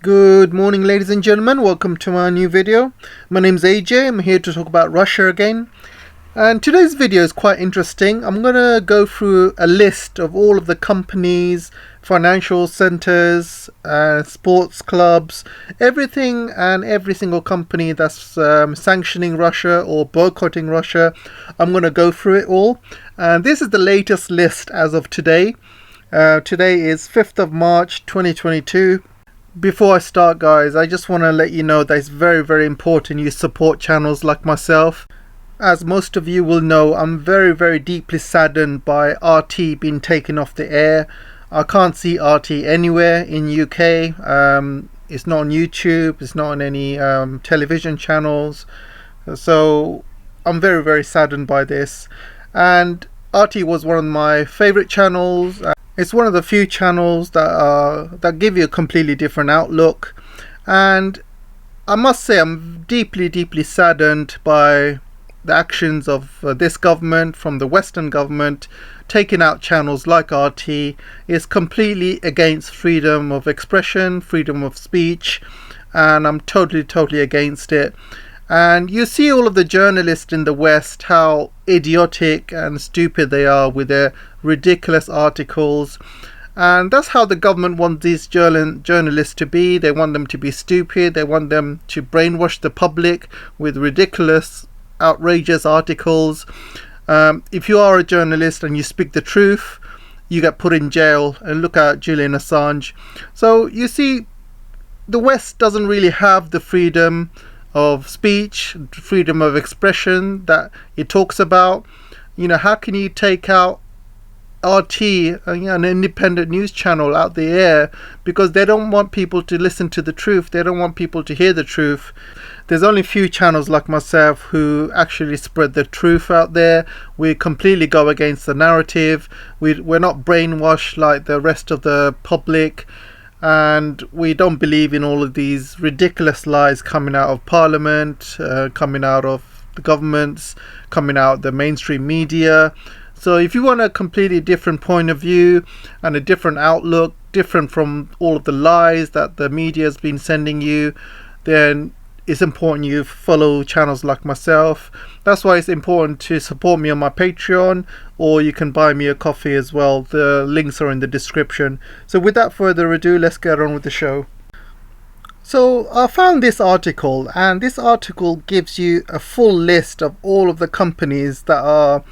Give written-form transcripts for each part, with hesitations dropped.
Good morning, ladies and gentlemen. Welcome to my new video. My name's AJ. I'm here to talk about Russia again. And today's video is quite interesting. I'm going to go through a list of all of the companies, financial centers, sports clubs, everything and every single company that's sanctioning Russia or boycotting Russia. I'm going to go through it all. And this is the latest list as of today. Today is 5th of March 2022. Before I start, guys, I just want to let you know that it's very, very important you support channels like myself. As most of you will know, I'm very, very deeply saddened by RT being taken off the air. I can't see RT anywhere in UK. It's not on YouTube. It's not on any television channels. So I'm very, very saddened by this. And RT was one of my favorite channels. It's one of the few channels that give you a completely different outlook, and I must say I'm deeply, deeply saddened by the actions of this government, from the Western government, taking out channels like RT. Is completely against freedom of expression, freedom of speech, and I'm totally against it. And you see all of the journalists in the West, how idiotic and stupid they are with their ridiculous articles. And that's how the government wants these journalists to be. They want them to be stupid. They want them to brainwash the public with ridiculous, outrageous articles. If you are a journalist and you speak the truth, you get put in jail. And look at Julian Assange. So you see, the West doesn't really have the freedom of speech, freedom of expression that it talks about. You know, how can you take out RT, an independent news channel, out the air because they don't want people to listen to the truth? They don't want people to hear the truth. There's only a few channels like myself who actually spread the truth out there. We completely go against the narrative. We're not brainwashed like the rest of the public. And we don't believe in all of these ridiculous lies coming out of Parliament, coming out of the governments, coming out of the mainstream media. So if you want a completely different point of view and a different outlook, different from all of the lies that the media has been sending you, then it's important you follow channels like myself. That's why it's important to support me on my Patreon, or you can buy me a coffee as well. The links are in the description. So without further ado, let's get on with the show. So I found this article, and this article gives you a full list of all of the companies that are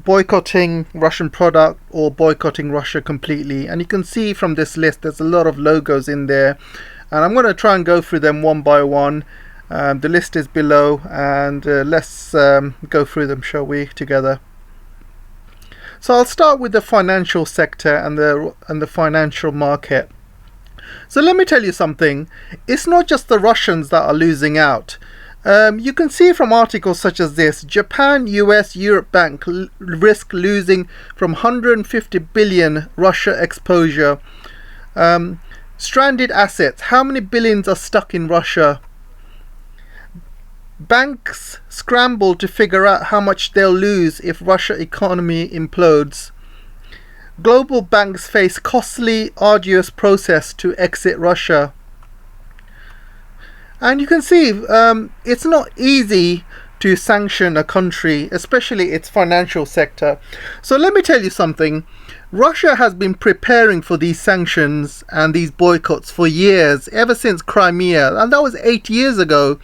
boycotting Russian product or boycotting Russia completely. And you can see from this list there's a lot of logos in there. And I'm going to try and go through them one by one. The list is below, and let's go through them, shall we, together. So I'll start with the financial sector and the financial market. So let me tell you something. It's not just the Russians that are losing out. You can see from articles such as this: Japan, US, Europe bank risk losing from 150 billion Russia exposure. Stranded assets. How many billions are stuck in Russia? Banks scramble to figure out how much they'll lose if Russia economy implodes. Global banks face costly, arduous process to exit Russia. And you can see it's not easy to sanction a country, especially its financial sector. So let me tell you something. Russia has been preparing for these sanctions and these boycotts for years, ever since Crimea, and that was 8 years ago.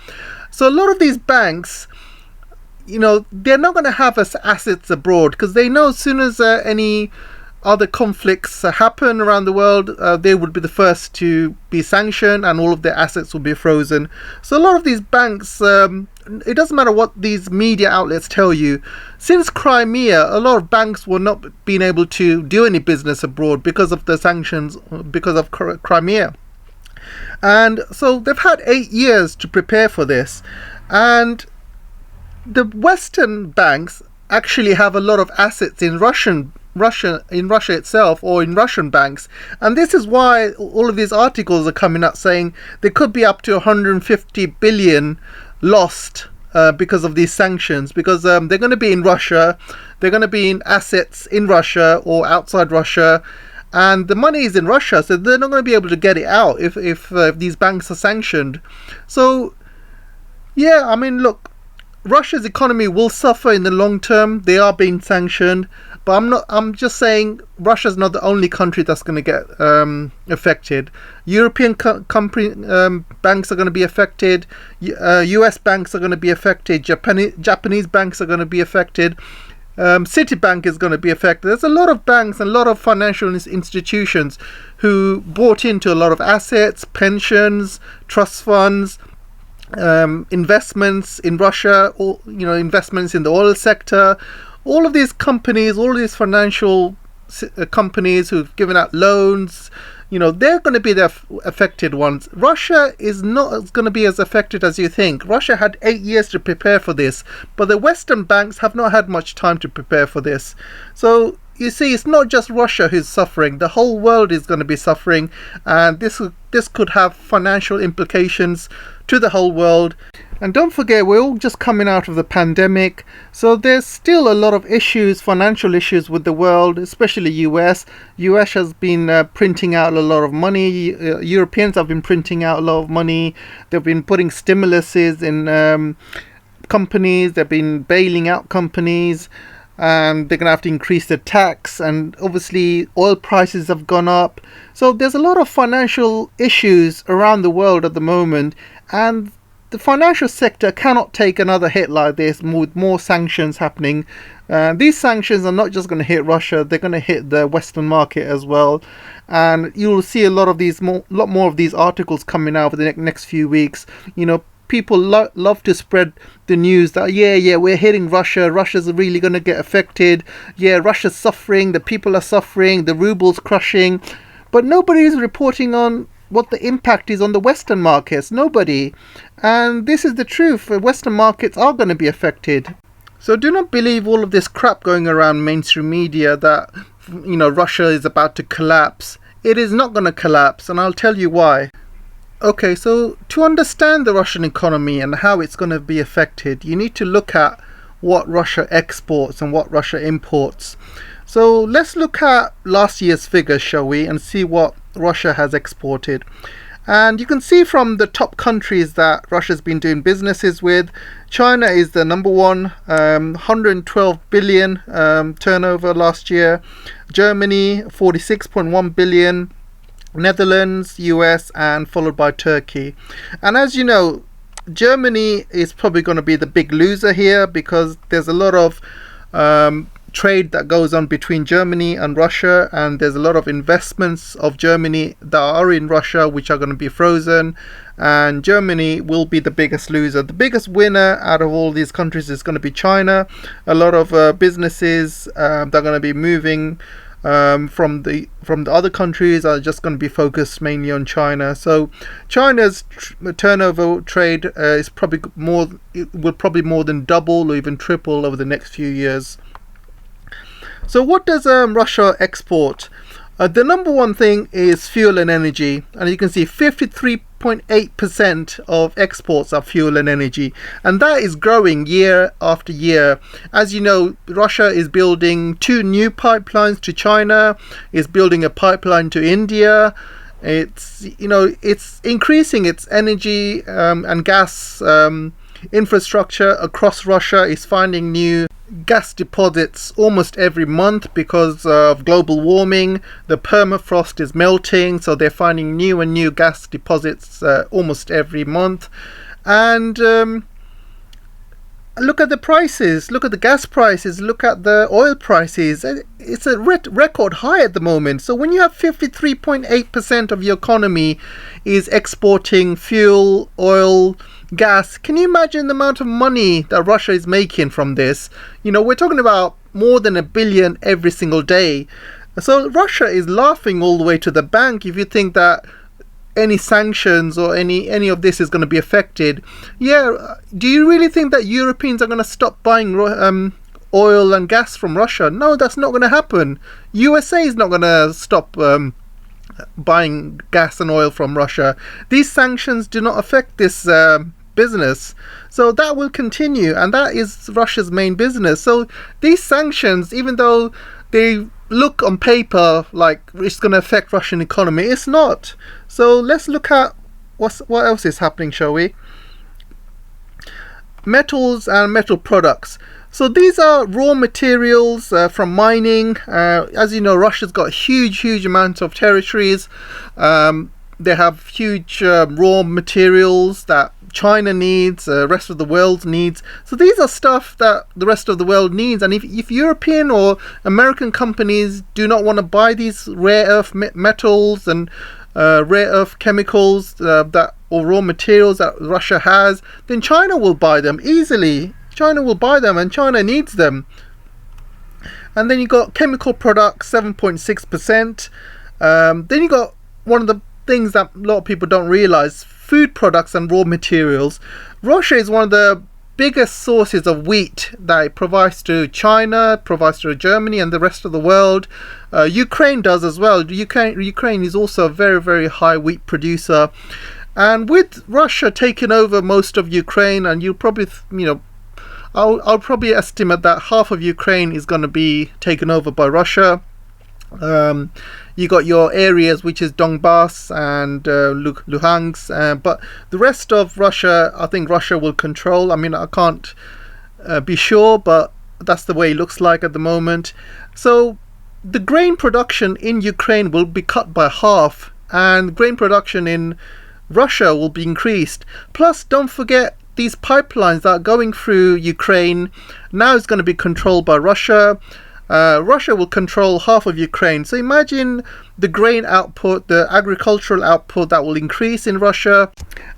So a lot of these banks, you know, they're not going to have assets abroad because they know as soon as any other conflicts happen around the world, they would be the first to be sanctioned and all of their assets will be frozen. So a lot of these banks, it doesn't matter what these media outlets tell you, since Crimea, a lot of banks were not being able to do any business abroad because of the sanctions, because of Crimea. And so they've had 8 years to prepare for this. And the Western banks actually have a lot of assets in Russia itself, or in Russian banks. And this is why all of these articles are coming out saying there could be up to 150 billion lost because of these sanctions, because they're going to be in Russia, they're going to be in assets in Russia or outside Russia, and the money is in Russia, so they're not going to be able to get it out if these banks are sanctioned. So yeah, I mean, look, Russia's economy will suffer in the long term. They are being sanctioned, but I'm just saying Russia's not the only country that's going to get affected. European banks are going to be affected. US banks are going to be affected. Japanese banks are going to be affected. Citibank is going to be affected. There's a lot of banks and a lot of financial institutions who bought into a lot of assets, pensions, trust funds, investments in Russia, or investments in the oil sector. All of these companies, all of these financial companies who've given out loans, they're going to be the affected ones. Russia is not going to be as affected as you think. Russia had 8 years to prepare for this, but the Western banks have not had much time to prepare for this. So you see, it's not just Russia who's suffering. The whole world is going to be suffering, and this could have financial implications to the whole world. And don't forget, we're all just coming out of the pandemic, so there's still a lot of issues, financial issues with the world, especially US. US has been printing out a lot of money. Europeans have been printing out a lot of money. They've been putting stimuluses in companies. They've been bailing out companies. And they're going to have to increase the tax, and obviously oil prices have gone up. So there's a lot of financial issues around the world at the moment, and the financial sector cannot take another hit like this with more sanctions happening. These sanctions are not just going to hit Russia, they're going to hit the Western market as well. And you'll see a lot more of these articles coming out over the next few weeks. People love to spread the news that we're hitting Russia. Russia's really going to get affected. Yeah, Russia's suffering. The people are suffering. The ruble's crushing. But nobody is reporting on what the impact is on the Western markets. Nobody. And this is the truth. Western markets are going to be affected. So do not believe all of this crap going around mainstream media that Russia is about to collapse. It is not going to collapse, and I'll tell you why. Okay, so to understand the Russian economy and how it's going to be affected, you need to look at what Russia exports and what Russia imports. So let's look at last year's figures, shall we, and see what Russia has exported. And you can see from the top countries that Russia's been doing businesses with, China is the number one, 112 billion turnover last year. Germany, 46.1 billion. Netherlands, US, and followed by Turkey. And as you know, Germany is probably going to be the big loser here, because there's a lot of trade that goes on between Germany and Russia, and there's a lot of investments of Germany that are in Russia which are going to be frozen, and Germany will be the biggest loser. The biggest winner out of all these countries is going to be China. A lot of businesses that are going to be moving from the other countries are just going to be focused mainly on China. So China's turnover trade is probably more than double or even triple over the next few years. So what does Russia export? The number one thing is fuel and energy, and you can see 53.8% of exports are fuel and energy, and that is growing year after year. As you know, Russia is building 2 new pipelines to China, is building a pipeline to India. It's increasing its energy and gas infrastructure across Russia. Is finding new gas deposits almost every month because of global warming. The permafrost is melting, so they're finding new and new gas deposits almost every month. And look at the prices, look at the gas prices, look at the oil prices. It's a record high at the moment. So when you have 53.8% of your economy is exporting fuel, oil, gas, can you imagine the amount of money that Russia is making from this? We're talking about more than $1 billion every single day. So Russia is laughing all the way to the bank if you think that any sanctions or any of this is going to be affected. Yeah, do you really think that Europeans are going to stop buying oil and gas from Russia? No, that's not going to happen. USA is not going to stop buying gas and oil from Russia. These sanctions do not affect this business, so that will continue, and that is Russia's main business. So these sanctions, even though they look on paper like it's going to affect Russian economy. It's not. So let's look at what else is happening, shall we? Metals and metal products. So these are raw materials from mining. As you know, Russia's got huge amounts of territories. They have huge raw materials that China needs, rest of the world needs. So these are stuff that the rest of the world needs. And if European or American companies do not want to buy these rare earth metals and rare earth chemicals or raw materials that Russia has, then China will buy them easily. China will buy them, and China needs them. And then you got chemical products, 7.6%. Then you got one of the things that a lot of people don't realize: food products and raw materials. Russia is one of the biggest sources of wheat that it provides to China, provides to Germany and the rest of the world. Ukraine does as well. Ukraine is also a very high wheat producer. And with Russia taking over most of Ukraine, and you'll probably, I'll probably estimate that half of Ukraine is going to be taken over by Russia. You got your areas, which is Donbass and Luhansk, but the rest of Russia, I think Russia will control. I mean, I can't be sure, but that's the way it looks like at the moment. So the grain production in Ukraine will be cut by half, and grain production in Russia will be increased. Plus, don't forget, these pipelines that are going through Ukraine now is going to be controlled by Russia. Russia will control half of Ukraine. So imagine the grain output, the agricultural output that will increase in Russia.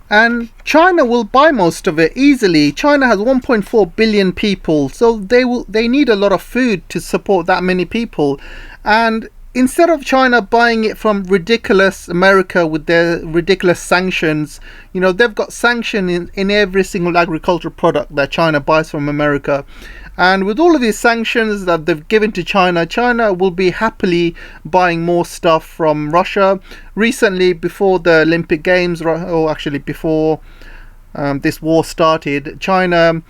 And China will buy most of it easily. China has 1.4 billion people, so they need a lot of food to support that many people. And instead of China buying it from ridiculous America with their ridiculous sanctions, they've got sanctions in every single agricultural product that China buys from America. And with all of these sanctions that they've given to China, China will be happily buying more stuff from Russia. Recently, before the Olympic Games, or actually before this war started, China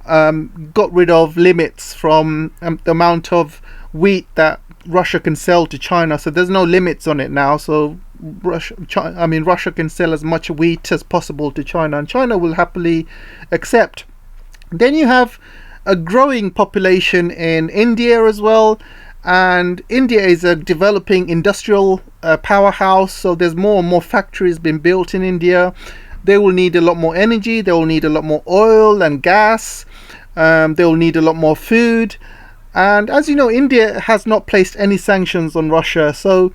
got rid of limits from the amount of wheat that Russia can sell to China. So there's no limits on it now. So Russia can sell as much wheat as possible to China, and China will happily accept. Then you have a growing population in India as well, and India is a developing industrial powerhouse. So there's more and more factories being built in India. They will need a lot more energy, they will need a lot more oil and gas, they will need a lot more food. And as you know, India has not placed any sanctions on Russia, so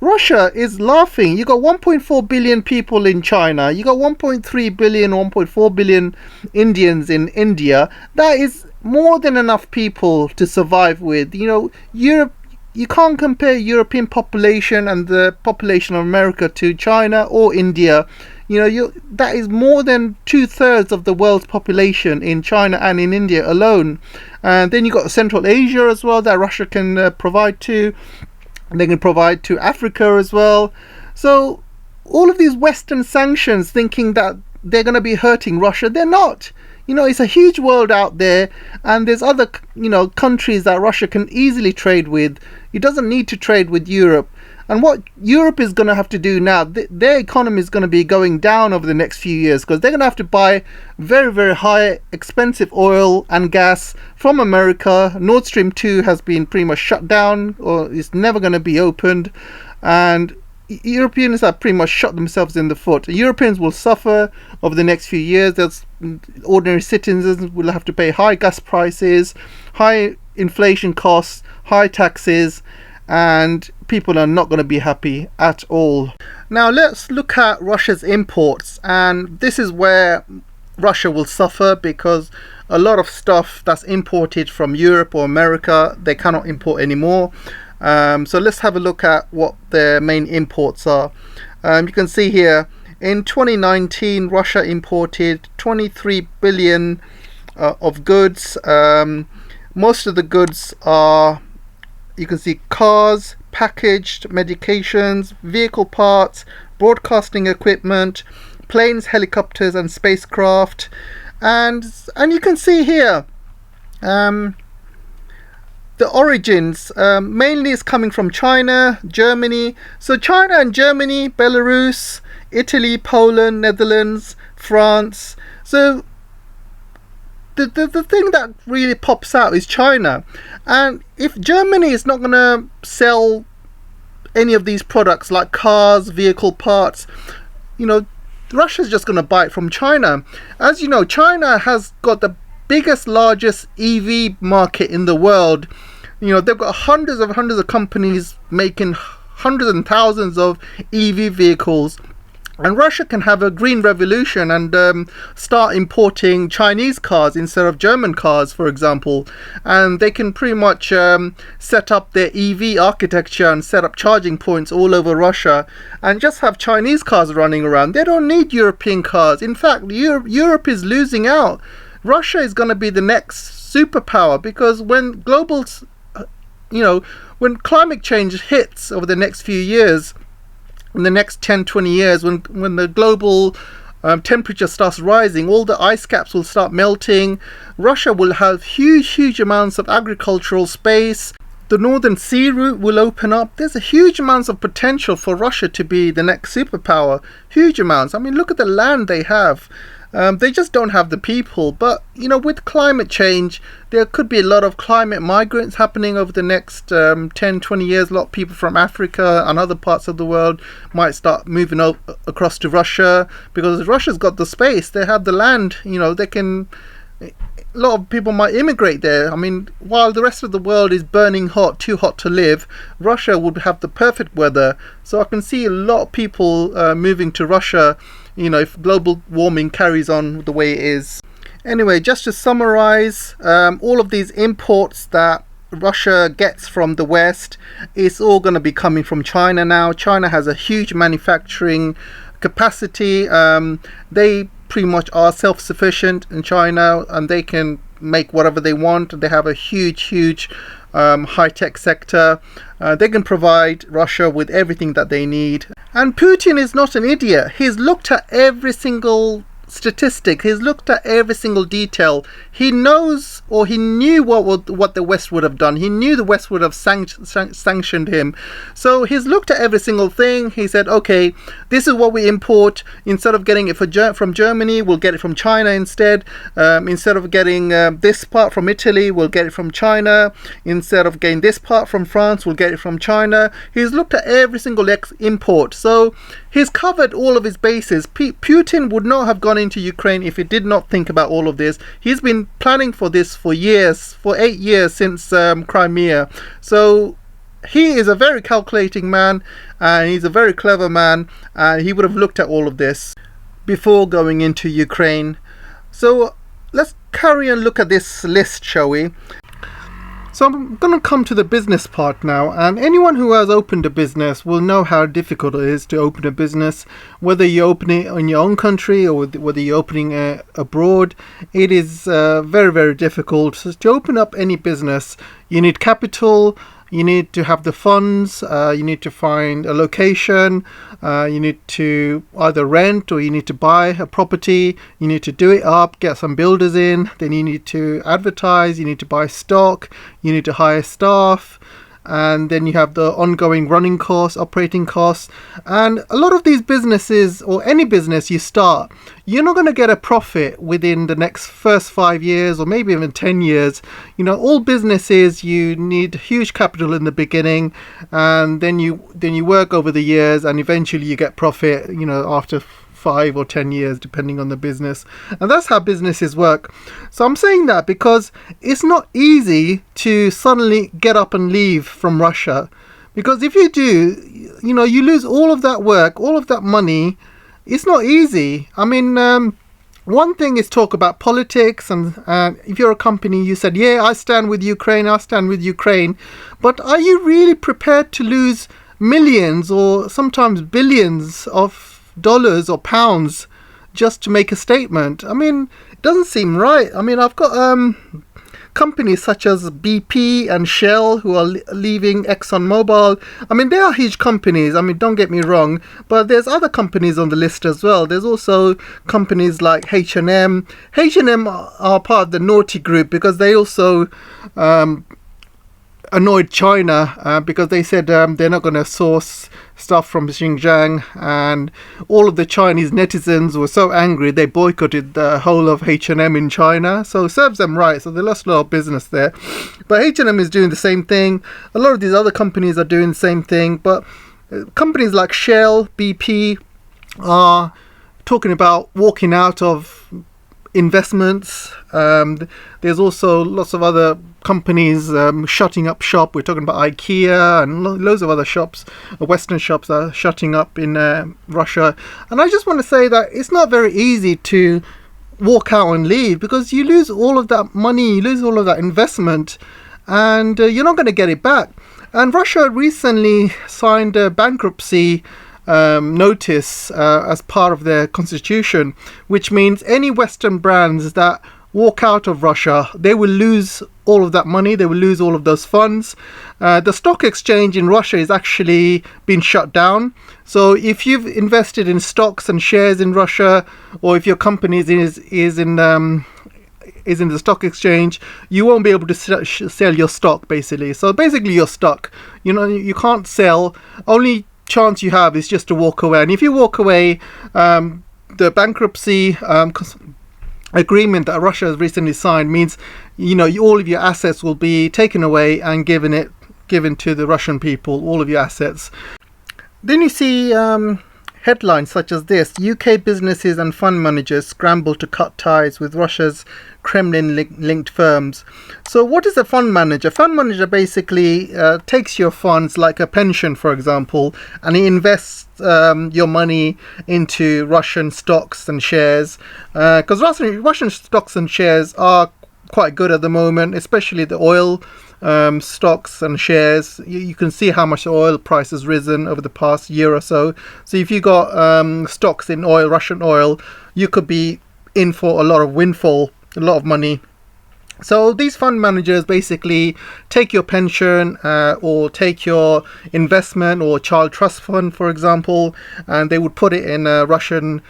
Russia is laughing. You got 1.4 billion people in China, you got 1.3 billion, 1.4 billion Indians in India. That is more than enough people to survive with. Europe, you can't compare European population and the population of America to China or India. That is more than 2/3 of the world's population in China and in India alone. And then you got Central Asia as well that Russia can provide to. They can provide to Africa as well. So all of these Western sanctions, thinking that they're going to be hurting Russia, they're not. It's a huge world out there, and there's other countries that Russia can easily trade with. It doesn't need to trade with Europe. And what Europe is going to have to do now, their economy is going to be going down over the next few years, because they're going to have to buy very high expensive oil and gas from America. Nord Stream 2 has been pretty much shut down, or it's never going to be opened, and Europeans have pretty much shot themselves in the foot. Europeans will suffer over the next few years. Ordinary citizens will have to pay high gas prices, high inflation costs, high taxes, and people are not going to be happy at all. Now let's look at Russia's imports, and this is where Russia will suffer, because a lot of stuff that's imported from Europe or America, they cannot import anymore. So let's have a look at what their main imports are. You can see here in 2019 Russia imported 23 billion of goods. Most of the goods are, you can see, cars, packaged medications, vehicle parts, broadcasting equipment, planes, helicopters and spacecraft. And you can see here the origins mainly is coming from China, Germany. So China and Germany, Belarus, Italy, Poland, Netherlands, France. So the thing that really pops out is China. And if Germany is not going to sell any of these products like cars, vehicle parts, Russia's just going to buy it from China. As you know, China has got the biggest, largest EV market in the world. They've got hundreds of companies making hundreds and thousands of EV vehicles. And Russia can have a green revolution and start importing Chinese cars instead of German cars, for example. And they can pretty much set up their EV architecture and set up charging points all over Russia and just have Chinese cars running around. They don't need European cars. In fact, Europe is losing out. Russia is going to be the next superpower, because when when climate change hits over the next few years, in the next 10-20 years, when the global temperature starts rising, all the ice caps will start melting. Russia will have huge amounts of agricultural space. The Northern Sea route will open up. There's a huge amounts of potential for Russia to be the next superpower. Huge amounts. I mean, look at the land they have. They just don't have the people. But, with climate change, there could be a lot of climate migrants happening over the next 10-20 years. A lot of people from Africa and other parts of the world might start moving across to Russia, because Russia's got the space. They have the land. They can... A lot of people might immigrate there. I mean, while the rest of the world is burning hot, too hot to live, Russia would have the perfect weather. So I can see a lot of people moving to Russia, if global warming carries on the way it is. Anyway, just to summarize, all of these imports that Russia gets from the West, it's all going to be coming from China now. China has a huge manufacturing capacity. They pretty much are self-sufficient in China, and they can make whatever they want. They have a huge high-tech sector. They can provide Russia with everything that they need. And Putin is not an idiot. He's looked at every single statistic. He's looked at every single detail. He knows, or he knew what the West would have done. He knew the West would have sanctioned him. So he's looked at every single thing. He said, okay, this is what we import. Instead of getting it from Germany, we'll get it from China instead. Instead of getting this part from Italy, we'll get it from China. Instead of getting this part from France, we'll get it from China. He's looked at every single import. So he's covered all of his bases. Putin would not have gone into Ukraine if he did not think about all of this. He's been planning for this for years, for 8 years since Crimea. So he is a very calculating man, and he's a very clever man, and he would have looked at all of this before going into Ukraine. So let's carry on look at this list, shall we? So I'm going to come to the business part now, and anyone who has opened a business will know how difficult it is to open a business, whether you open it in your own country or whether you're opening abroad. It is very difficult. So to open up any business, you need capital, you need to have the funds, you need to find a location, you need to either rent or you need to buy a property, you need to do it up, get some builders in, then you need to advertise, you need to buy stock, you need to hire staff, and then you have the ongoing running costs, operating costs. And a lot of these businesses, or any business you start, you're not going to get a profit within the first 5 years or maybe even 10 years. All businesses, you need huge capital in the beginning, and then you work over the years, and eventually you get profit, after 5 or 10 years, depending on the business. And that's how businesses work. So I'm saying that because it's not easy to suddenly get up and leave from Russia. Because if you do, you lose all of that work, all of that money. It's not easy. I mean, one thing is talk about politics, and if you're a company, you said, yeah, I stand with Ukraine, but are you really prepared to lose millions or sometimes billions of dollars or pounds just to make a statement? I mean, it doesn't seem right. I mean, I've got companies such as BP and Shell who are leaving ExxonMobil. I mean, they are huge companies. I mean, don't get me wrong, but there's other companies on the list as well. There's also companies like H&M. H&M are part of the naughty group because they also annoyed China because they said they're not going to source stuff from Xinjiang, and all of the Chinese netizens were so angry they boycotted the whole of H&M in China. So it serves them right, so they lost a lot of business there. But H&M is doing the same thing. A lot of these other companies are doing the same thing, but companies like Shell, BP are talking about walking out of investments. There's also lots of other companies shutting up shop. We're talking about IKEA and loads of other shops, Western shops are shutting up in Russia. And I just want to say that it's not very easy to walk out and leave, because you lose all of that money, you lose all of that investment, and you're not going to get it back. And Russia recently signed a bankruptcy notice as part of their constitution, which means any Western brands that walk out of Russia, they will lose all of that money, they will lose all of those funds. The stock exchange in Russia is actually been shut down. So if you've invested in stocks and shares in Russia, or if your company is in the stock exchange, you won't be able to sell your stock, basically. So basically you're stuck. You know, you can't sell. Only chance you have is just to walk away. And if you walk away, the bankruptcy agreement that Russia has recently signed means, you know, all of your assets will be taken away and given to the Russian people, all of your assets. Then you see headlines such as this: UK businesses and fund managers scramble to cut ties with Russia's Kremlin-linked firms. So what is a fund manager? Fund manager basically takes your funds, like a pension, for example, and he invests your money into Russian stocks and shares, because Russian stocks and shares are quite good at the moment, especially the oil stocks and shares. You can see how much the oil price has risen over the past year or so. So if you got stocks in oil, Russian oil, you could be in for a lot of windfall, a lot of money. So these fund managers basically take your pension or take your investment or child trust fund, for example, and they would put it in Russian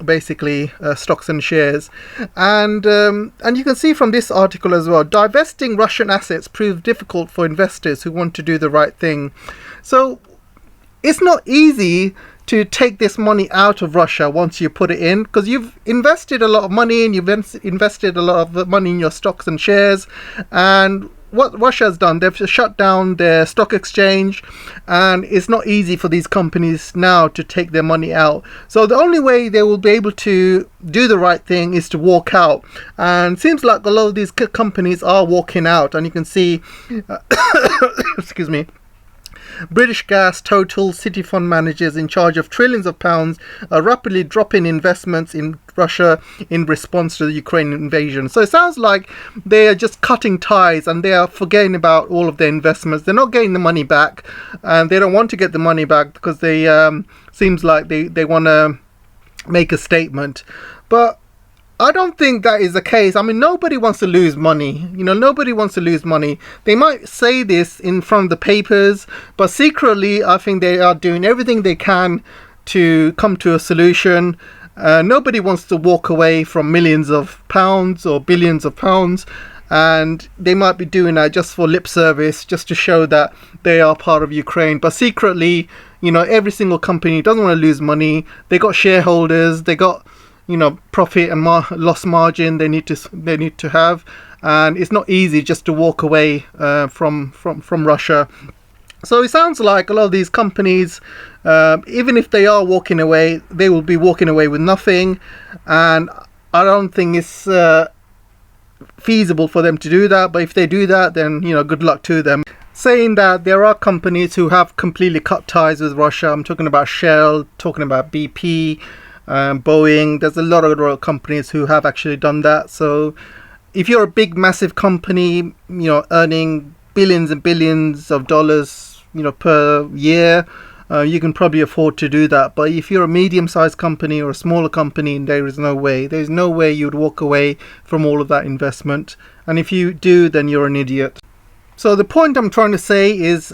basically stocks and shares. And you can see from this article as well, divesting Russian assets proves difficult for investors who want to do the right thing. So it's not easy to take this money out of Russia once you put it in, because you've invested a lot of money and you've invested a lot of money in your stocks and shares. And what Russia has done, they've shut down their stock exchange, and it's not easy for these companies now to take their money out. So the only way they will be able to do the right thing is to walk out, and it seems like a lot of these companies are walking out. And you can see excuse me, British Gas, Total, City fund managers in charge of trillions of pounds are rapidly dropping investments in Russia in response to the Ukraine invasion. So it sounds like they are just cutting ties and they are forgetting about all of their investments. They're not getting the money back, and they don't want to get the money back because they seems like they want to make a statement. But I don't think that is the case. I mean, nobody wants to lose money. You know, nobody wants to lose money. They might say this in front of the papers, but secretly, I think they are doing everything they can to come to a solution. Nobody wants to walk away from millions of pounds or billions of pounds, and they might be doing that just for lip service, just to show that they are part of Ukraine. But secretly, you know, every single company doesn't want to lose money. They got shareholders, they got, you know, profit and loss margin they need to have, and it's not easy just to walk away from Russia. So it sounds like a lot of these companies, even if they are walking away, they will be walking away with nothing, and I don't think it's feasible for them to do that. But if they do that, then, you know, good luck to them. Saying that, there are companies who have completely cut ties with Russia. I'm talking about Shell, talking about BP, Boeing. There's a lot of oil companies who have actually done that. So if you're a big massive company, you know, earning billions and billions of dollars, you know, per year, you can probably afford to do that. But if you're a medium-sized company or a smaller company, there's no way you'd walk away from all of that investment. And if you do, then you're an idiot. So the point I'm trying to say is,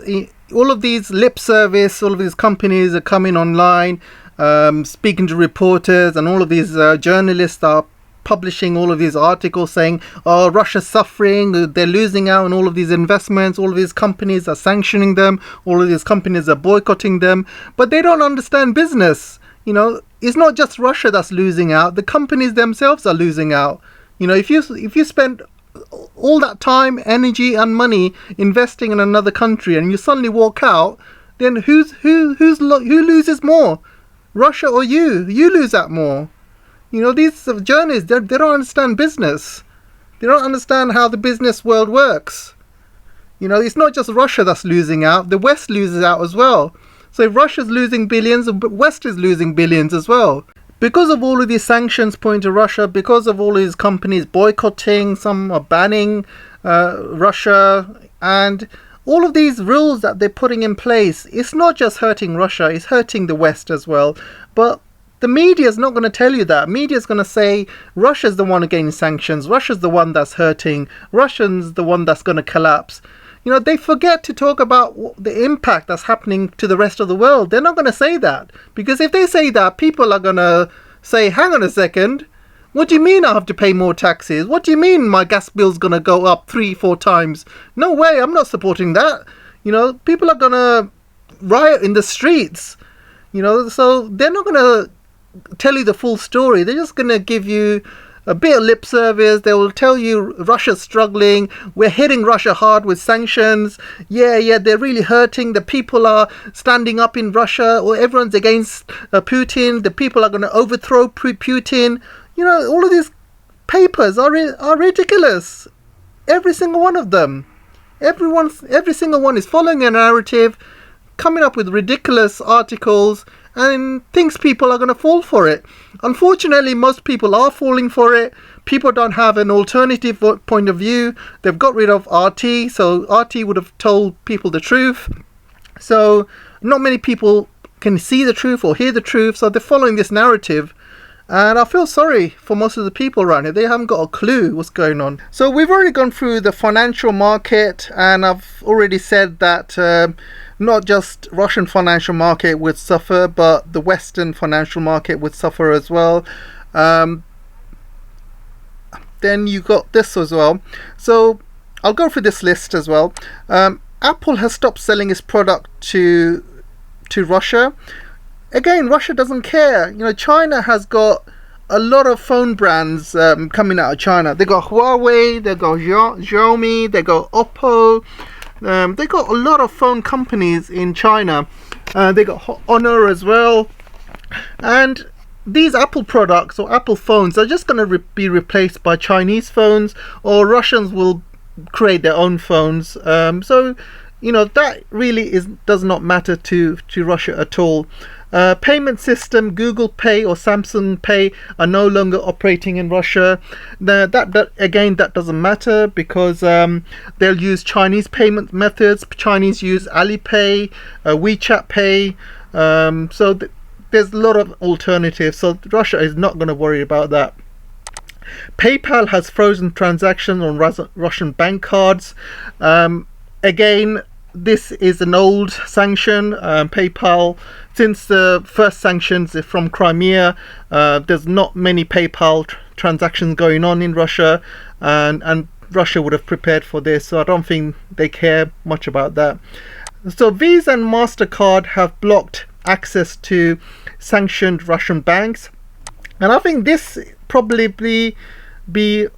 all of these lip service, all of these companies are coming online, speaking to reporters, and all of these journalists are publishing all of these articles saying, oh, Russia's suffering, they're losing out on all of these investments, all of these companies are sanctioning them, all of these companies are boycotting them, but they don't understand business. You know, it's not just Russia that's losing out, the companies themselves are losing out. You know, if you spend all that time, energy and money investing in another country and you suddenly walk out, then who loses more? Russia or you? You lose out more. You know, these journalists, they don't understand business. They don't understand how the business world works. You know, it's not just Russia that's losing out, the West loses out as well. So if Russia's losing billions, the West is losing billions as well. Because of all of these sanctions pointing to Russia, because of all these companies boycotting, some are banning Russia, and all of these rules that they're putting in place, it's not just hurting Russia, it's hurting the West as well. But the media is not going to tell you that. Media is going to say Russia's the one against sanctions, Russia's the one that's hurting, Russia's the one that's going to collapse. You know, they forget to talk about the impact that's happening to the rest of the world. They're not going to say that. Because if they say that, people are going to say, hang on a second, what do you mean I have to pay more taxes? What do you mean my gas bill's going to go up 3-4 times? No way, I'm not supporting that. You know, people are going to riot in the streets. You know, so they're not going to tell you the full story. They're just going to give you a bit of lip service. They will tell you Russia's struggling, we're hitting Russia hard with sanctions, yeah, they're really hurting, the people are standing up in Russia, or everyone's against Putin, the people are going to overthrow Putin. You know, all of these papers are ridiculous. Every single one of them. Every single one is following a narrative, coming up with ridiculous articles, and thinks people are going to fall for it. Unfortunately, most people are falling for it. People don't have an alternative point of view. They've got rid of RT, so RT would have told people the truth. So not many people can see the truth or hear the truth, so they're following this narrative. And I feel sorry for most of the people around here. They haven't got a clue what's going on. So we've already gone through the financial market, and I've already said that not just Russian financial market would suffer, but the Western financial market would suffer as well. Then you got this as well. So I'll go through this list as well. Apple has stopped selling its product to Russia. Again, Russia doesn't care. You know, China has got a lot of phone brands coming out of China. They got Huawei, they got Xiaomi, they got Oppo. They got a lot of phone companies in China. They got Honor as well. And these Apple products or Apple phones are just going to be replaced by Chinese phones, or Russians will create their own phones. So, you know, that really does not matter to Russia at all. Payment system, Google Pay or Samsung Pay are no longer operating in Russia. That doesn't matter, because they'll use Chinese payment methods. Chinese use Alipay, WeChat Pay. So there's a lot of alternatives. So Russia is not going to worry about that. PayPal has frozen transactions on Russian bank cards. Again, this is an old sanction. PayPal, since the first sanctions from Crimea, there's not many PayPal transactions going on in Russia, and Russia would have prepared for this, so I don't think they care much about that. So Visa and MasterCard have blocked access to sanctioned Russian banks, and I think this probably be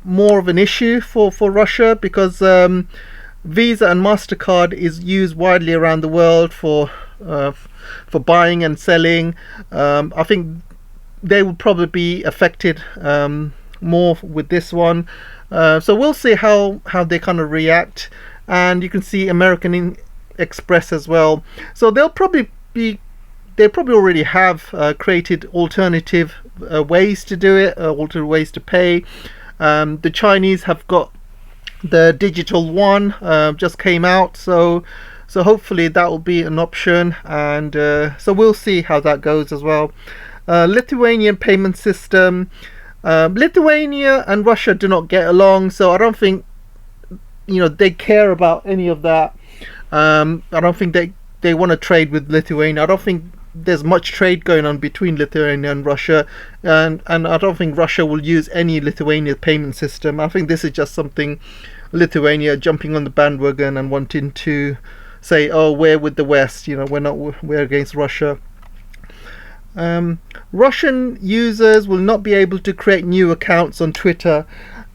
more of an issue for Russia, because Visa and MasterCard is used widely around the world for buying and selling. I think they will probably be affected more with this one. So we'll see how they kind of react. And you can see American Express as well. So they probably already have created alternative ways to do it, alternative ways to pay. The Chinese have got the digital yuan, just came out, so hopefully that will be an option, and so we'll see how that goes as well. Lithuanian payment system. Lithuania and Russia do not get along, so I don't think, you know, they care about any of that. I don't think they want to trade with Lithuania. I don't think there's much trade going on between Lithuania and Russia, and I don't think Russia will use any Lithuanian payment system. I think this is just something Lithuania jumping on the bandwagon and wanting to say, oh, we're with the West, we're against Russia. Russian users will not be able to create new accounts on Twitter.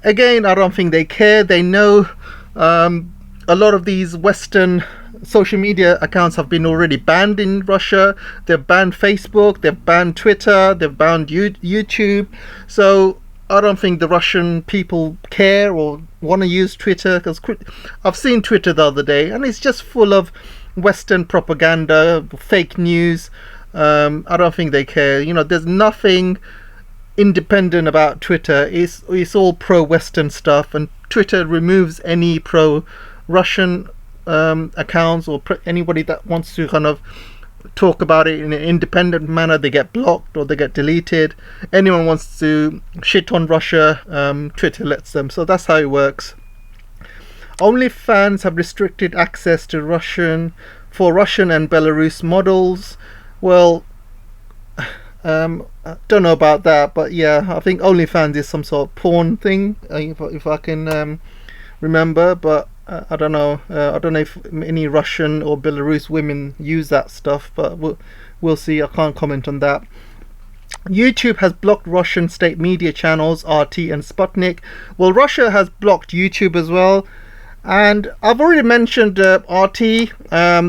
Again, I don't think they care. They know a lot of these Western social media accounts have been already banned in Russia. They've banned Facebook, they've banned Twitter, they've banned YouTube. So I don't think the Russian people care or want to use Twitter, because I've seen Twitter the other day and it's just full of Western propaganda, fake news. I don't think they care. There's nothing independent about Twitter. It's all pro-Western stuff, and Twitter removes any pro-Russian accounts or anybody that wants to kind of talk about it in an independent manner. They get blocked or they get deleted. Anyone wants to shit on Russia, Twitter lets them. So that's how it works. OnlyFans have restricted access to Russian and Belarus models. Well, I don't know about that, but yeah, I think OnlyFans is some sort of porn thing, if I can remember, but I don't know. I don't know if any Russian or Belarus women use that stuff, but we'll see. I can't comment on that. YouTube has blocked Russian state media channels RT and Sputnik. Well, Russia has blocked YouTube as well. And I've already mentioned RT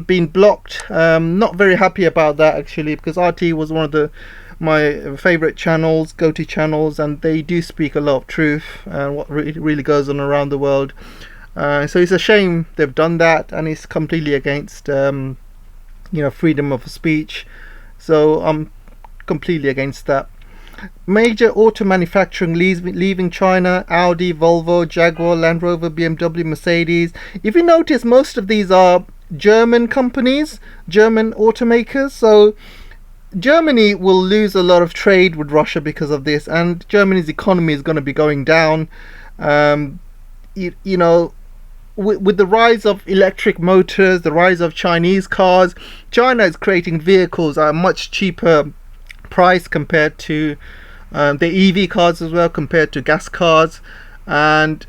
being blocked. Not very happy about that, actually, because RT was one of my favorite channels, go-to channels, and they do speak a lot of truth and what really goes on around the world. So it's a shame they've done that, and it's completely against freedom of speech. So I'm completely against that. Major auto manufacturing leaving China: Audi, Volvo, Jaguar, Land Rover, BMW, Mercedes. If you notice, most of these are German companies, German automakers. So Germany will lose a lot of trade with Russia because of this, and Germany's economy is going to be going down. With the rise of electric motors, the rise of Chinese cars, China is creating vehicles at a much cheaper price compared to the EV cars as well, compared to gas cars. And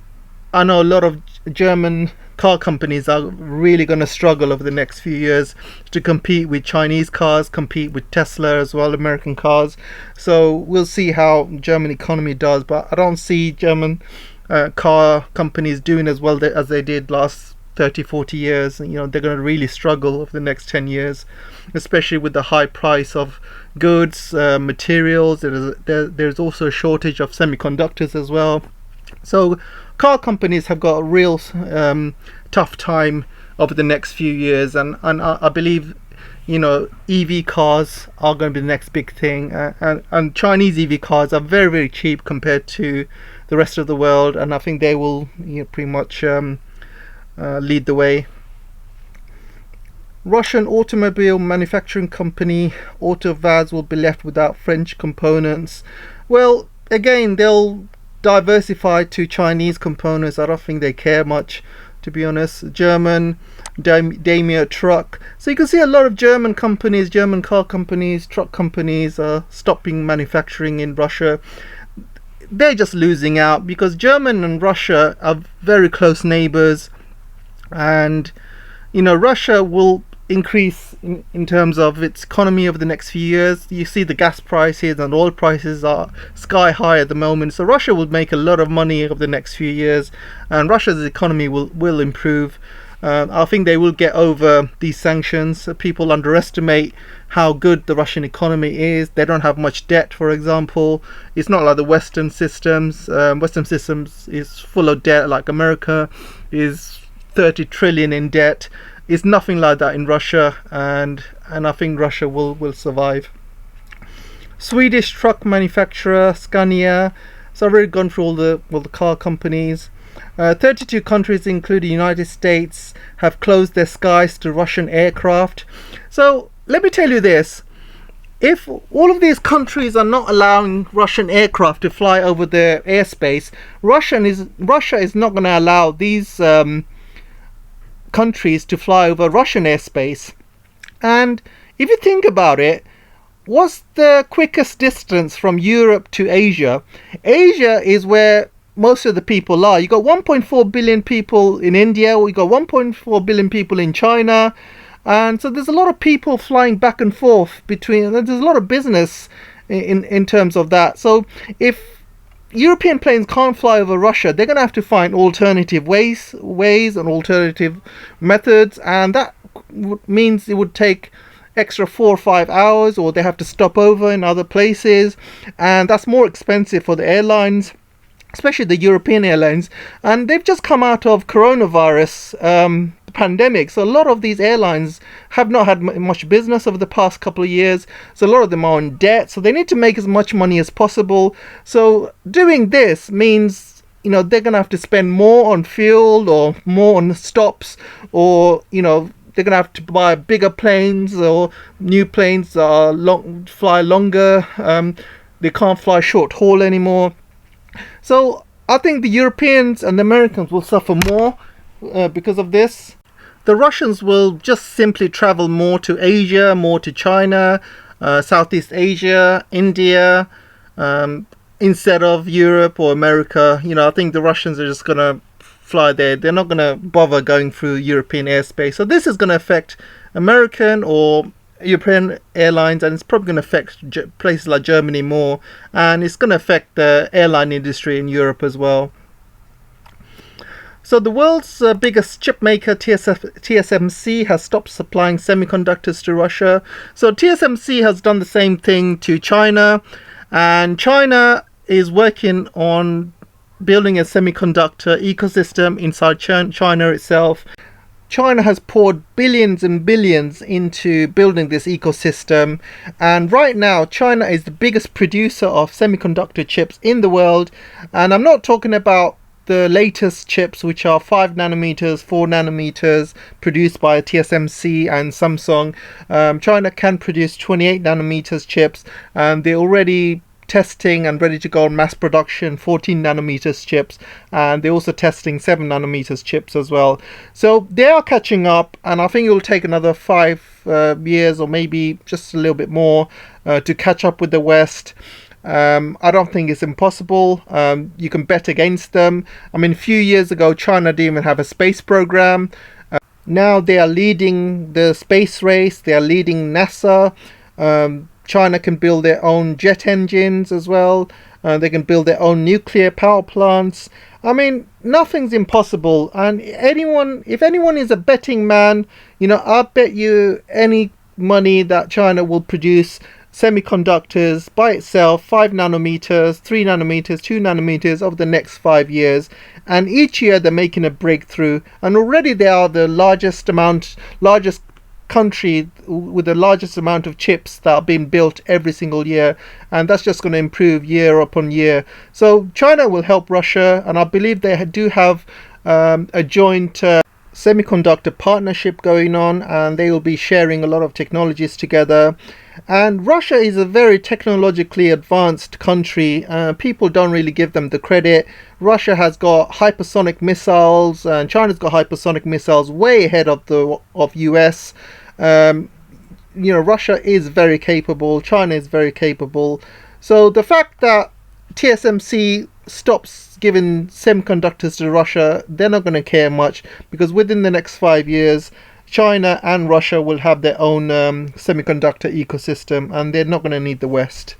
I know a lot of German car companies are really going to struggle over the next few years to compete with Chinese cars, compete with Tesla as well, American cars. So we'll see how German economy does, but I don't see German car companies doing as well as they did last 30-40 years. They're going to really struggle over the next 10 years, especially with the high price of goods, materials. There's also a shortage of semiconductors as well. So car companies have got a real tough time over the next few years, and I believe EV cars are going to be the next big thing, and Chinese EV cars are very, very cheap compared to the rest of the world, and I think they will pretty much lead the way. Russian automobile manufacturing company AutoVAZ will be left without French components. Well, again, they'll diversify to Chinese components. I don't think they care much, to be honest. German Daimler truck. So you can see a lot of German companies, German car companies, truck companies are stopping manufacturing in Russia. They're just losing out because Germany and Russia are very close neighbors, and Russia will increase in terms of its economy over the next few years. You see the gas prices and oil prices are sky high at the moment, so Russia will make a lot of money over the next few years, and Russia's economy will improve. I think they will get over these sanctions. People underestimate how good the Russian economy is. They don't have much debt, for example. It's not like the Western systems. Western systems is full of debt, like America is 30 trillion in debt. It's nothing like that in Russia, and I think Russia will survive. Swedish truck manufacturer Scania. So I've already gone through all the car companies. 32 countries, including the United States, have closed their skies to Russian aircraft. So let me tell you this: if all of these countries are not allowing Russian aircraft to fly over their airspace, Russia is not going to allow these countries to fly over Russian airspace. And if you think about it, what's the quickest distance from Europe to Asia? Asia is where most of the people are. You got 1.4 billion people in India, we got 1.4 billion people in China, and so there's a lot of people flying back and forth between. There's a lot of business in terms of that. So if European planes can't fly over Russia, they're going to have to find alternative ways and alternative methods, and that means it would take extra 4 or 5 hours, or they have to stop over in other places, and that's more expensive for the airlines, especially the European airlines. And they've just come out of coronavirus pandemic, so a lot of these airlines have not had much business over the past couple of years, so a lot of them are in debt, so they need to make as much money as possible. So doing this means, they're going to have to spend more on fuel or more on stops, or they're going to have to buy bigger planes or new planes that fly longer. They can't fly short haul anymore. So I think the Europeans and the Americans will suffer more because of this. The Russians will just simply travel more to Asia, more to China, Southeast Asia, India, instead of Europe or America. I think the Russians are just going to fly there. They're not going to bother going through European airspace. So this is going to affect American or European airlines, and it's probably going to affect places like Germany more, and it's going to affect the airline industry in Europe as well. So the world's biggest chip maker, TSMC, has stopped supplying semiconductors to Russia. So TSMC has done the same thing to China, and China is working on building a semiconductor ecosystem inside China itself. China has poured billions and billions into building this ecosystem, and right now China is the biggest producer of semiconductor chips in the world. And I'm not talking about the latest chips, which are 5 nanometers, 4 nanometers, produced by TSMC and Samsung. China can produce 28 nanometers chips, and they're already testing and ready to go on mass production 14 nanometers chips, and they're also testing 7 nanometers chips as well. So they are catching up, and I think it will take another 5 years or maybe just a little bit more to catch up with the West. I don't think it's impossible. You can bet against them. I mean, a few years ago China didn't even have a space program. Now they are leading the space race. They are leading NASA. China can build their own jet engines as well. They can build their own nuclear power plants. I mean, nothing's impossible. And if anyone is a betting man, I bet you any money that China will produce semiconductors by itself, 5 nanometers, 3 nanometers, 2 nanometers over the next 5 years. And each year they're making a breakthrough. And already they are the largest country with the largest amount of chips that are being built every single year, and that's just going to improve year upon year. So China will help Russia, and I believe they do have a joint semiconductor partnership going on, and they will be sharing a lot of technologies together. And Russia is a very technologically advanced country. People don't really give them the credit. Russia has got hypersonic missiles, and China's got hypersonic missiles way ahead of US. Russia is very capable. China is very capable. So the fact that TSMC stops giving semiconductors to Russia, they're not going to care much, because within the next 5 years China and Russia will have their own semiconductor ecosystem, and they're not going to need the West.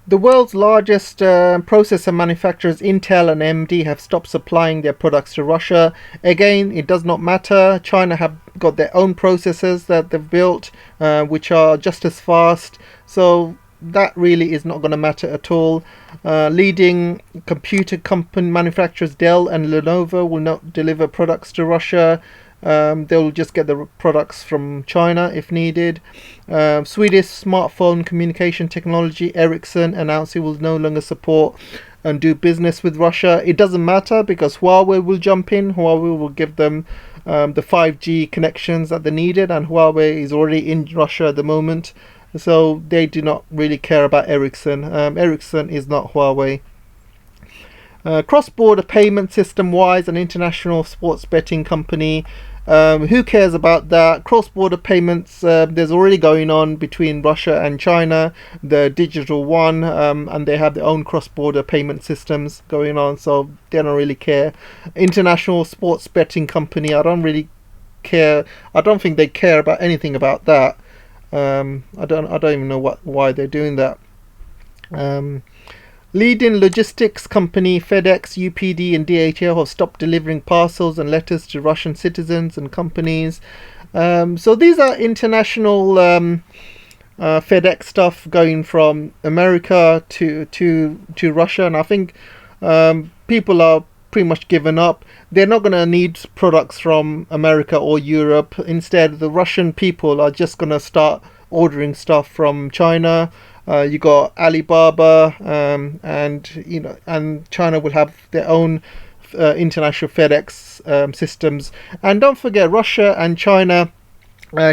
The world's largest processor manufacturers, Intel and AMD, have stopped supplying their products to Russia. Again, it does not matter. China have got their own processors that they've built, which are just as fast. So that really is not going to matter at all. Leading computer company manufacturers Dell and Lenovo will not deliver products to Russia. They'll just get the products from China if needed. Swedish smartphone communication technology Ericsson announced it will no longer support and do business with Russia. It doesn't matter, because Huawei will jump in. Huawei will give them the 5G connections that they needed, and Huawei is already in Russia at the moment, so they do not really care about Ericsson. Ericsson is not Huawei. Cross-border payment system Wise, an international sports betting company, Who cares about that? Cross-border payments, there's already going on between Russia and China, the digital one, and they have their own cross-border payment systems going on, so they don't really care. International sports betting company, I don't really care. I don't think they care about anything about that. I don't even know why they're doing that. Leading logistics company FedEx, UPD, and DHL have stopped delivering parcels and letters to Russian citizens and companies. So these are international FedEx stuff going from America to Russia, and I think people are pretty much given up. They're not going to need products from America or Europe. Instead, the Russian people are just going to start ordering stuff from China. You got Alibaba, and China will have their own international FedEx systems. And don't forget, Russia and China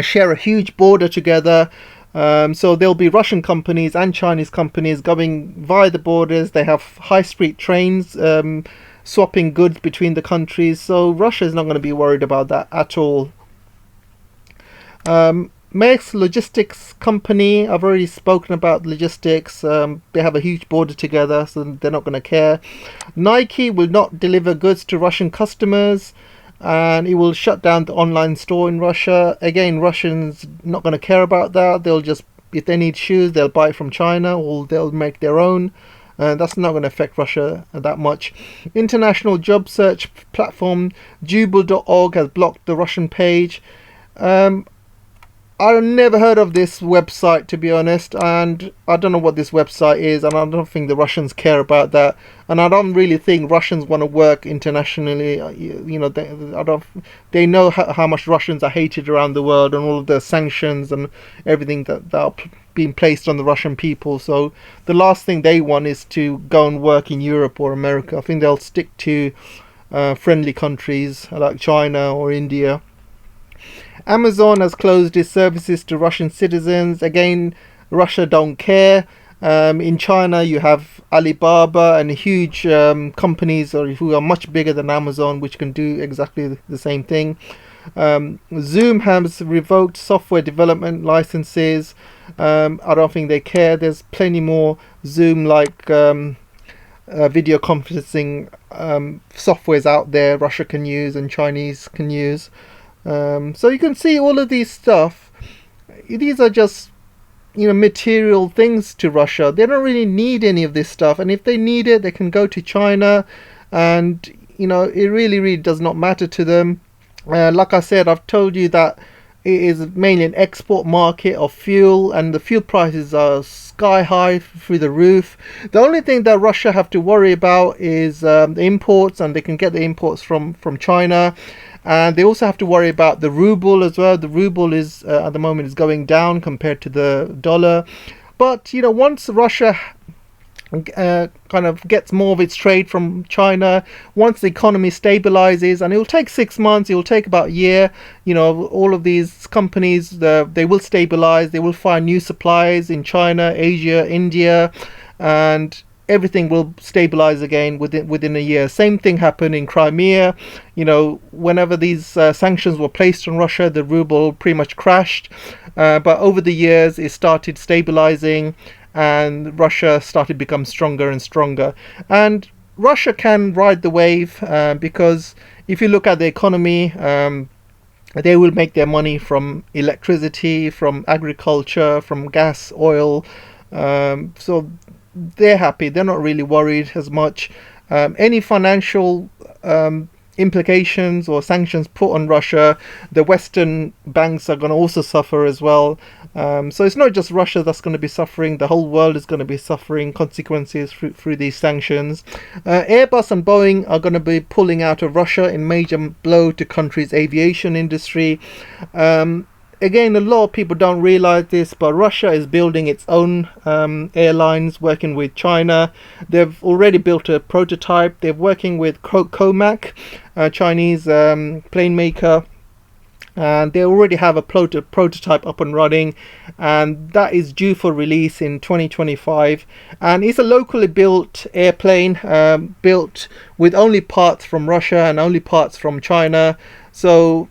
share a huge border together. So there'll be Russian companies and Chinese companies going via the borders. They have high street trains swapping goods between the countries. So Russia is not going to be worried about that at all. Maersk Logistics Company, I've already spoken about logistics. They have a huge border together, so they're not going to care. Nike will not deliver goods to Russian customers, and it will shut down the online store in Russia. Again, Russians not going to care about that. They'll just, if they need shoes, they'll buy it from China, or they'll make their own. That's not going to affect Russia that much. International job search platform Jubal.org has blocked the Russian page. I've never heard of this website, to be honest, and I don't know what this website is, and I don't think the Russians care about that, and I don't really think Russians want to work internationally. They know how much Russians are hated around the world, and all of the sanctions and everything that are being placed on the Russian people. So the last thing they want is to go and work in Europe or America. I think they'll stick to friendly countries like China or India. Amazon has closed its services to Russian citizens. Again, Russia don't care. In China, you have Alibaba and huge companies who are much bigger than Amazon, which can do exactly the same thing. Zoom has revoked software development licenses. I don't think they care. There's plenty more Zoom-like video conferencing softwares out there Russia can use and Chinese can use. So you can see all of these stuff. These are just, material things to Russia. They don't really need any of this stuff, and if they need it, they can go to China, and it really does not matter to them. Like I said, I've told you that it is mainly an export market of fuel, and the fuel prices are sky high through the roof. The only thing that Russia have to worry about is the imports, and they can get the imports from China. And they also have to worry about the ruble as well. The ruble is at the moment is going down compared to the dollar. But once Russia kind of gets more of its trade from China, once the economy stabilizes, and it will take 6 months, it will take about a year, all of these companies, they will stabilize, they will find new supplies in China, Asia, India, and everything will stabilize again within a year. Same thing happened in Crimea. Whenever these sanctions were placed on Russia, the ruble pretty much crashed. But over the years, it started stabilizing, and Russia started to become stronger and stronger. And Russia can ride the wave because if you look at the economy, they will make their money from electricity, from agriculture, from gas, oil. So they're happy. They're not really worried as much. Any financial implications or sanctions put on Russia, the Western banks are going to also suffer as well. So it's not just Russia that's going to be suffering. The whole world is going to be suffering consequences through these sanctions. Airbus and Boeing are going to be pulling out of Russia in major blow to country's aviation industry. Again, a lot of people don't realize this, but Russia is building its own airlines, working with China. They've already built a prototype. They're working with Comac, a Chinese plane maker, and they already have a prototype up and running, and that is due for release in 2025. And it's a locally built airplane, built with only parts from Russia and only parts from China. So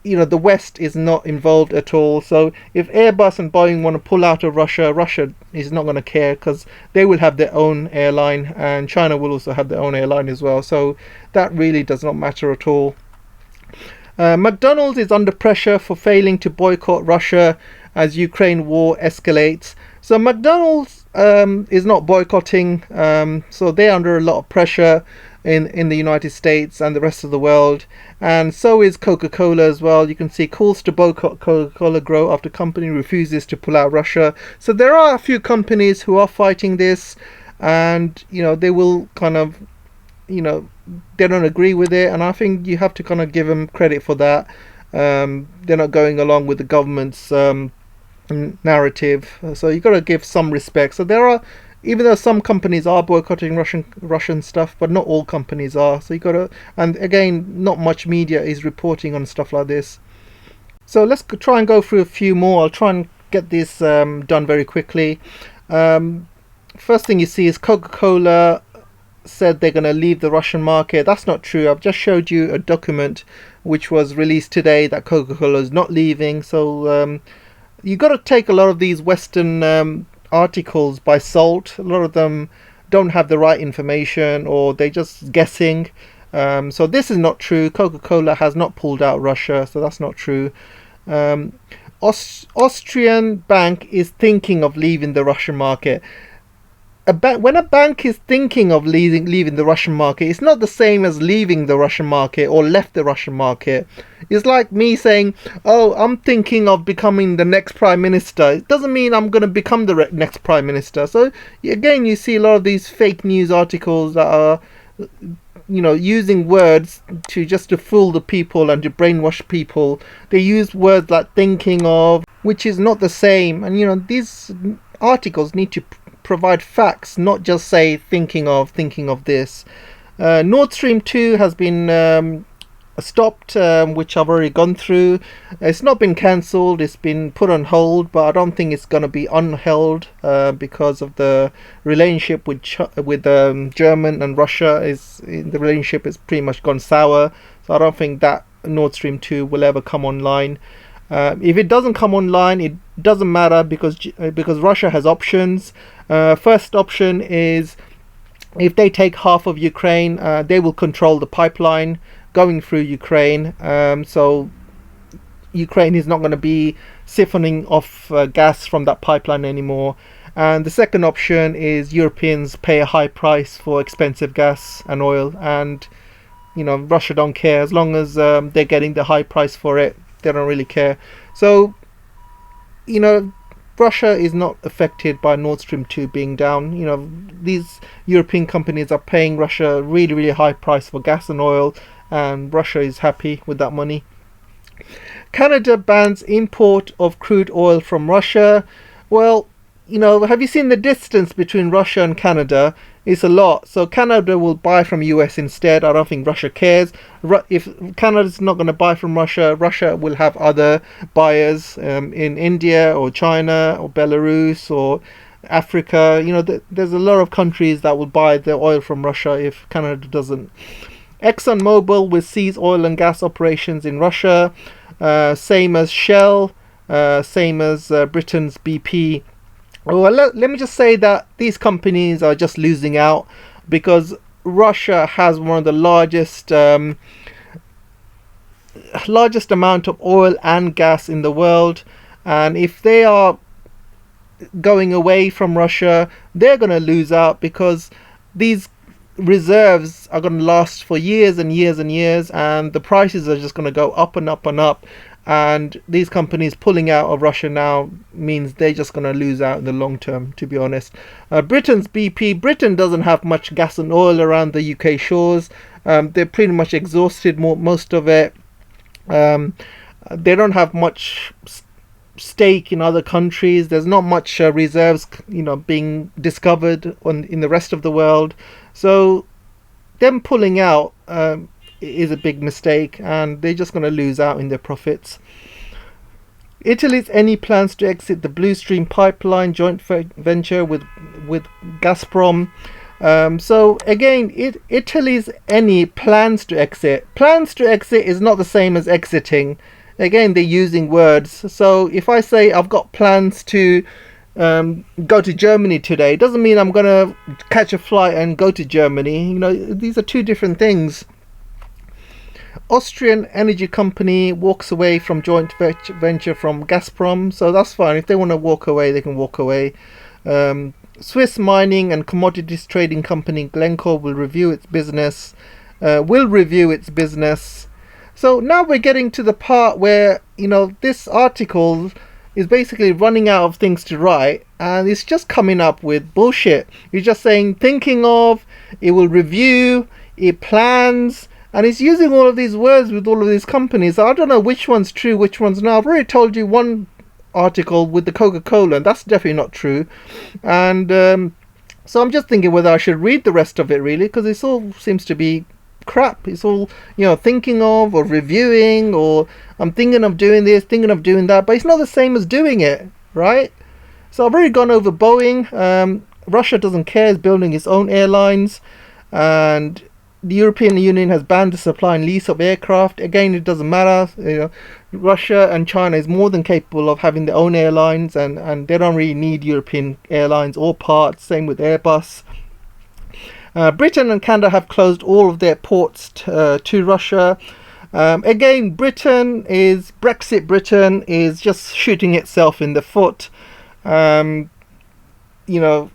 the West is not involved at all. So if Airbus and Boeing want to pull out of Russia, Russia is not going to care, because they will have their own airline, and China will also have their own airline as well. So that really does not matter at all. McDonald's is under pressure for failing to boycott Russia as Ukraine war escalates. So McDonald's is not boycotting, so they're under a lot of pressure in the United States and the rest of the world, and so is Coca-Cola as well. You can see calls to boycott Coca-Cola grow after company refuses to pull out Russia. So there are a few companies who are fighting this, and they will kind of, they don't agree with it, and I think you have to kind of give them credit for that. They're not going along with the government's narrative, so you got to give some respect. So there are, even though some companies are boycotting Russian stuff, but not all companies are. So you got to, and again, not much media is reporting on stuff like this. So let's try and go through a few more. I'll try and get this done very quickly. First thing you see is Coca-Cola said they're going to leave the Russian market. That's not true. I've just showed you a document which was released today that Coca-Cola is not leaving. So you got to take a lot of these Western articles by salt. A lot of them don't have the right information, or they're just guessing. So this is not true. Coca-Cola has not pulled out Russia, so that's not true. Austrian bank is thinking of leaving the Russian market. When a bank is thinking of leaving the Russian market, it's not the same as leaving the Russian market or left the Russian market. It's like me saying, oh, I'm thinking of becoming the next prime minister. It doesn't mean I'm going to become the next prime minister. So again, you see a lot of these fake news articles that are using words to fool the people and to brainwash people. They use words like thinking of, which is not the same. And these articles need to provide facts, not just say thinking of this. Nord Stream 2 has been stopped, which I've already gone through. It's not been cancelled, it's been put on hold, but I don't think it's going to be unheld because of the relationship with Germany and Russia. The relationship is pretty much gone sour, so I don't think that Nord Stream 2 will ever come online. If it doesn't come online, it doesn't matter, because Russia has options. First option is, if they take half of Ukraine, they will control the pipeline going through Ukraine. So Ukraine is not going to be siphoning off gas from that pipeline anymore. And the second option is Europeans pay a high price for expensive gas and oil, and Russia don't care. As long as they're getting the high price for it, they don't really care. So Russia is not affected by Nord Stream 2 being down. These European companies are paying Russia a really, really high price for gas and oil, and Russia is happy with that money. Canada bans import of crude oil from Russia. Well, have you seen the distance between Russia and Canada? It's a lot. So Canada will buy from US instead. I don't think Russia cares. If Canada's not going to buy from Russia, Russia will have other buyers in India or China or Belarus or Africa. There's a lot of countries that will buy the oil from Russia if Canada doesn't. ExxonMobil will cease oil and gas operations in Russia, same as Shell, same as Britain's BP. Well, let me just say that these companies are just losing out, because Russia has one of the largest amount of oil and gas in the world, and if they are going away from Russia, they're going to lose out, because these reserves are going to last for years and years and years, and the prices are just going to go up and up and up. And these companies pulling out of Russia now means they're just going to lose out in the long term, to be honest. Britain's BP. Britain doesn't have much gas and oil around the UK shores. They're pretty much exhausted most of it. They don't have much stake in other countries. There's not much reserves, being discovered in the rest of the world. So them pulling out is a big mistake, and they're just going to lose out in their profits. Italy's any plans to exit the Blue Stream pipeline joint venture with Gazprom. So again, Italy's any plans to exit. Plans to exit is not the same as exiting. again, they're using words. So if I say I've got plans to go to Germany today, it doesn't mean I'm going to catch a flight and go to Germany. You know, these are two different things. Austrian energy company walks away from joint venture from Gazprom, so that's fine. If they want to walk away, they can walk away. Swiss mining and commodities trading company Glencore will review its business. So now we're getting to the part where, you know, this article is basically running out of things to write, and it's just coming up with bullshit. It's just saying thinking of, it will review, it plans, and it's using all of these words with all of these companies. I don't know which one's true, which one's not. I've already told you one article with the Coca-Cola, and that's definitely not true. And so I'm just thinking whether I should read the rest of it, really, because it all seems to be crap. It's all, you know, thinking of or reviewing, or I'm thinking of doing this, thinking of doing that, but it's not the same as doing it, right? So I've already gone over Boeing. Russia doesn't care, it's building its own airlines, and the European Union has banned the supply and lease of aircraft. Again, it doesn't matter. You know, Russia and China is more than capable of having their own airlines, and they don't really need European airlines or parts. Same with Airbus. Britain and Canada have closed all of their ports to Russia. Again, Brexit Britain is just shooting itself in the foot. You know,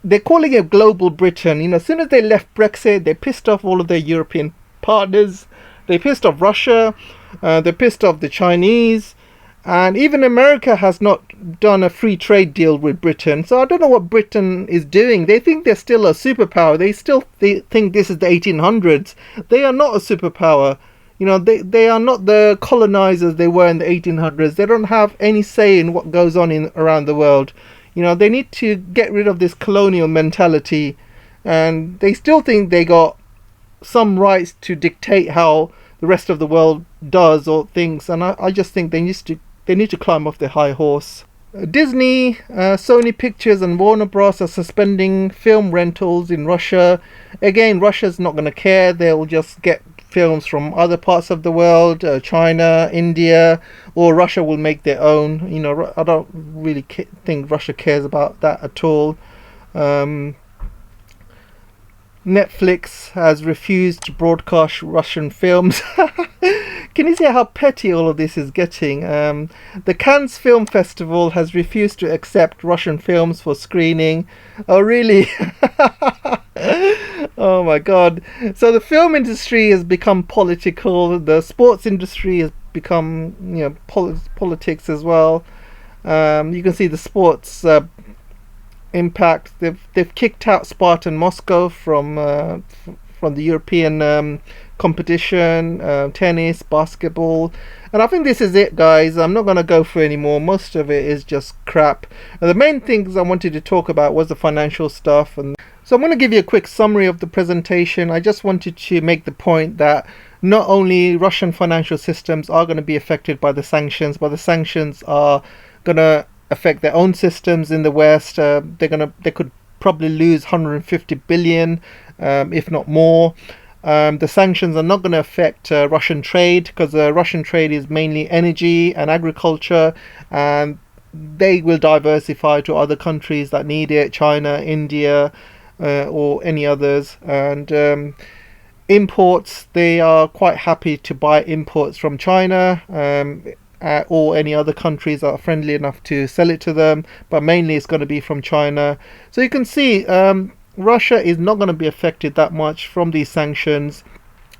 they're calling it global Britain. You know, as soon as they left Brexit, they pissed off all of their European partners. They pissed off Russia. They pissed off the Chinese. And even America has not done a free trade deal with Britain. So I don't know what Britain is doing. They think they're still a superpower. They think this is the 1800s. They are not a superpower. You know, they are not the colonizers they were in the 1800s. They don't have any say in what goes on around the world. You know, they need to get rid of this colonial mentality, and they still think they got some rights to dictate how the rest of the world does or thinks, and I just think they need to climb off their high horse. Disney, Sony Pictures and Warner Bros. Are suspending film rentals in Russia. Again, Russia's not going to care. They'll just get films from other parts of the world, China, India, or Russia will make their own. You know, I don't really think Russia cares about that at all. Netflix has refused to broadcast Russian films. Can you see how petty all of this is getting? The Cannes Film Festival has refused to accept Russian films for screening. Oh, really? Oh my god. So the film industry has become political. The sports industry has become, you know, politics as well. You can see the sports impact. They've kicked out Spartan Moscow from the European competition, tennis, basketball, and I think this is it, guys. I'm not going to go through any more. Most of it is just crap. And the main things I wanted to talk about was the financial stuff, and so I'm going to give you a quick summary of the presentation. I just wanted to make the point that not only Russian financial systems are going to be affected by the sanctions, but the sanctions are going to affect their own systems in the West. They could probably lose 150 billion, if not more. The sanctions are not going to affect Russian trade, because Russian trade is mainly energy and agriculture, and they will diversify to other countries that need it, China, India, or any others. And imports, they are quite happy to buy imports from China, or any other countries that are friendly enough to sell it to them, but mainly it's going to be from China. So you can see Russia is not going to be affected that much from these sanctions.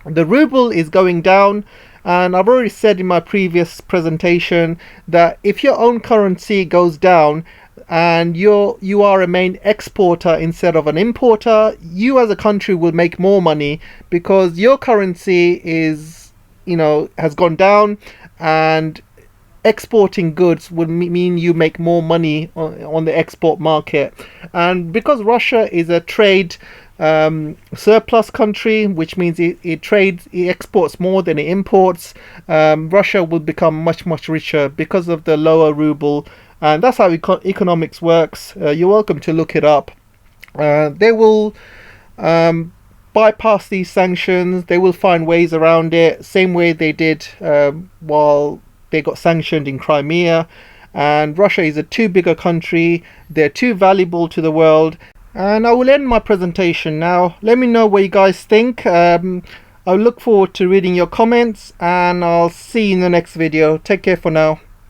The ruble is going down, and I've already said in my previous presentation that if your own currency goes down and you are a main exporter instead of an importer, you as a country will make more money, because your currency is, you know, has gone down, and exporting goods would mean you make more money on the export market. And because Russia is a trade surplus country, which means it exports more than it imports, Russia will become much richer because of the lower ruble. And that's how economics works. You're welcome to look it up. They will bypass these sanctions. They will find ways around it, same way they did while they got sanctioned in Crimea. And Russia is a too big a country, they're too valuable to the world. And I will end my presentation now. Let me know what you guys think. I look forward to reading your comments, and I'll see you in the next video. Take care for now.